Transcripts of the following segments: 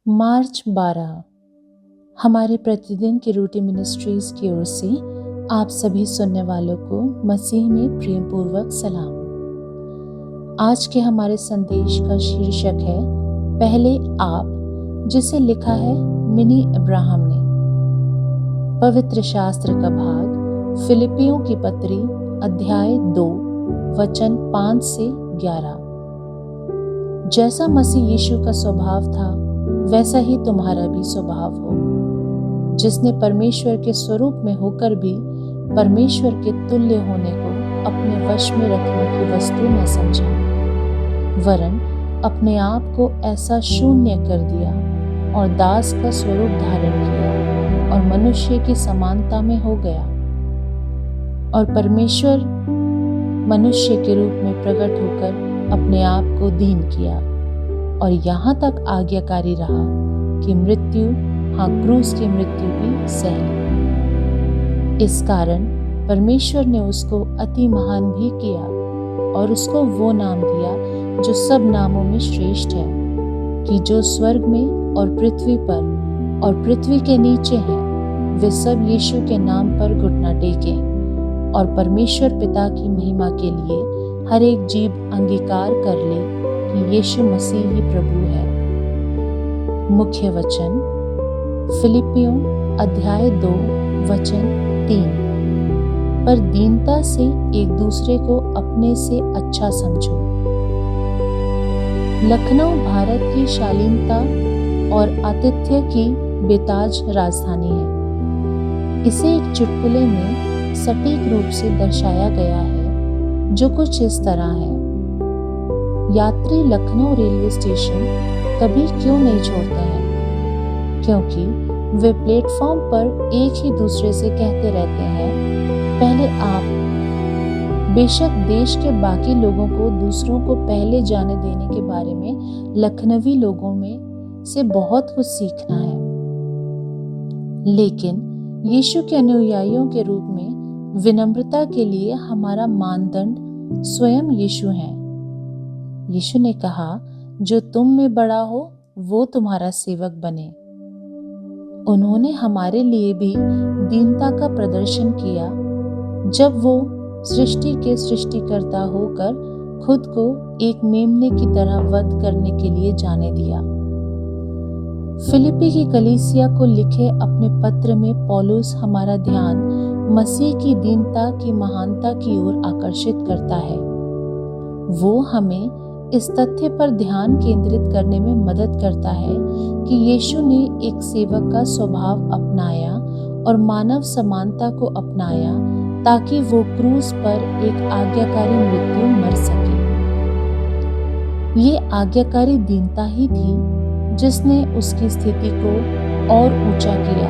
मार्च 12 हमारे प्रतिदिन की रूटीन मिनिस्ट्रीज की ओर से आप सभी सुनने वालों को मसीह में प्रेम पूर्वक सलाम। आज के हमारे संदेश का शीर्षक है पहले आप, जिसे लिखा है मिनी अब्राहम ने। पवित्र शास्त्र का भाग फिलिपियों की पत्री अध्याय 2 वचन 5 से 11। जैसा मसीह यीशु का स्वभाव था वैसा ही तुम्हारा भी स्वभाव हो, जिसने परमेश्वर के स्वरूप में होकर भी परमेश्वर के तुल्य होने को अपने वश में रखने की वस्तु न समझा, वरन अपने आप को ऐसा शून्य कर दिया और दास का स्वरूप धारण किया और मनुष्य की समानता में हो गया। और परमेश्वर मनुष्य के रूप में प्रकट होकर अपने आप को दीन किया और यहाँ तक आज्ञाकारी रहा कि मृत्यु, हाँ क्रूस की मृत्यु भी सह ली। इस कारण परमेश्वर ने उसको अति महान भी किया और उसको वो नाम दिया जो सब नामों में श्रेष्ठ है, कि जो स्वर्ग में और पृथ्वी पर और पृथ्वी के नीचे हैं वे सब यीशु के नाम पर घुटना टेकें और परमेश्वर पिता की महिमा के लिए हर एक जीभ अंगीकार कर ले कि यीशु मसीह ही प्रभु है। मुख्य वचन फिलिपियों अध्याय 2 वचन 3। पर दीनता से एक दूसरे को अपने से अच्छा समझो। लखनऊ भारत की शालीनता और आतिथ्य की बेताज राजधानी है। इसे एक चुटकुले में सटीक रूप से दर्शाया गया है, जो कुछ इस तरह है। यात्री लखनऊ रेलवे स्टेशन कभी क्यों नहीं छोड़ते हैं? क्योंकि वे प्लेटफॉर्म पर एक ही दूसरे से कहते रहते हैं, पहले आप। बेशक देश के बाकी लोगों को दूसरों को पहले जाने देने के बारे में लखनवी लोगों में से बहुत कुछ सीखना है, लेकिन यीशु के अनुयायियों के रूप में विनम्रता के लिए हमारा मानदंड स्वयं यीशु हैं। यीशु ने कहा, जो तुम में बड़ा हो वो तुम्हारा सेवक बने। उन्होंने हमारे लिए भी दीनता का प्रदर्शन किया जब वो सृष्टि के सृष्टिकर्ता होकर खुद को एक मेमने की तरह वध करने के लिए जाने दिया। फिलिपी की कलीसिया को लिखे अपने पत्र में पौलुस हमारा ध्यान मसीह की दीनता की महानता की ओर आकर्षित करता है। वो हमें इस तथ्य पर ध्यान केंद्रित करने में मदद करता है कि यीशु ने एक सेवक का स्वभाव अपनाया और मानव समानता को अपनाया ताकि वो क्रूस पर एक आज्ञाकारी मृत्यु मर सके। ये आज्ञाकारी दीनता ही थी जिसने उसकी स्थिति को और ऊंचा किया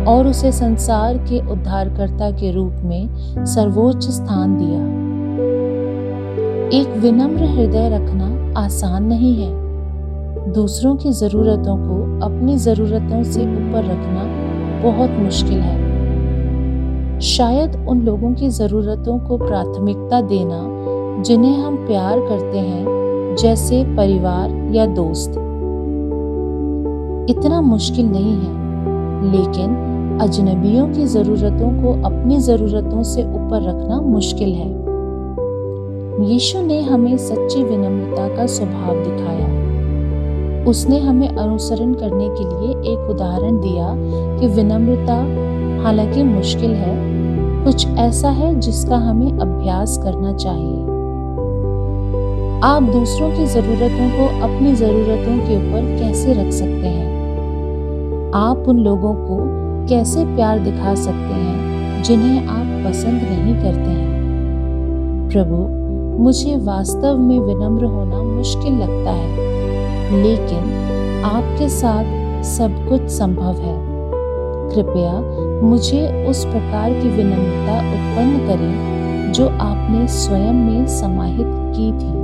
और उसे संसार के उद्धारकर्ता के रूप में सर्वोच्च स्थान दिया। एक विनम्र हृदय रखना आसान नहीं है। दूसरों की जरूरतों को अपनी जरूरतों से ऊपर रखना बहुत मुश्किल है। शायद उन लोगों की जरूरतों को प्राथमिकता देना जिन्हें हम प्यार करते हैं, जैसे परिवार या दोस्त, इतना मुश्किल नहीं है, लेकिन अजनबियों की जरूरतों को अपनी जरूरतों से ऊपर रखना मुश्किल है। यीशु ने हमें सच्ची विनम्रता का स्वभाव दिखाया। उसने हमें अनुसरण करने के लिए एक उदाहरण दिया कि विनम्रता हालांकि मुश्किल है, कुछ ऐसा है जिसका हमें अभ्यास करना चाहिए। आप दूसरों की जरूरतों को अपनी जरूरतों के ऊपर कैसे रख सकते हैं? आप उन लोगों को कैसे प्यार दिखा सकते हैं जिन्हें आप पसंद नहीं करते हैं? प्रभु, मुझे वास्तव में विनम्र होना मुश्किल लगता है, लेकिन आपके साथ सब कुछ संभव है। कृपया मुझे उस प्रकार की विनम्रता उत्पन्न करें जो आपने स्वयं में समाहित की थी।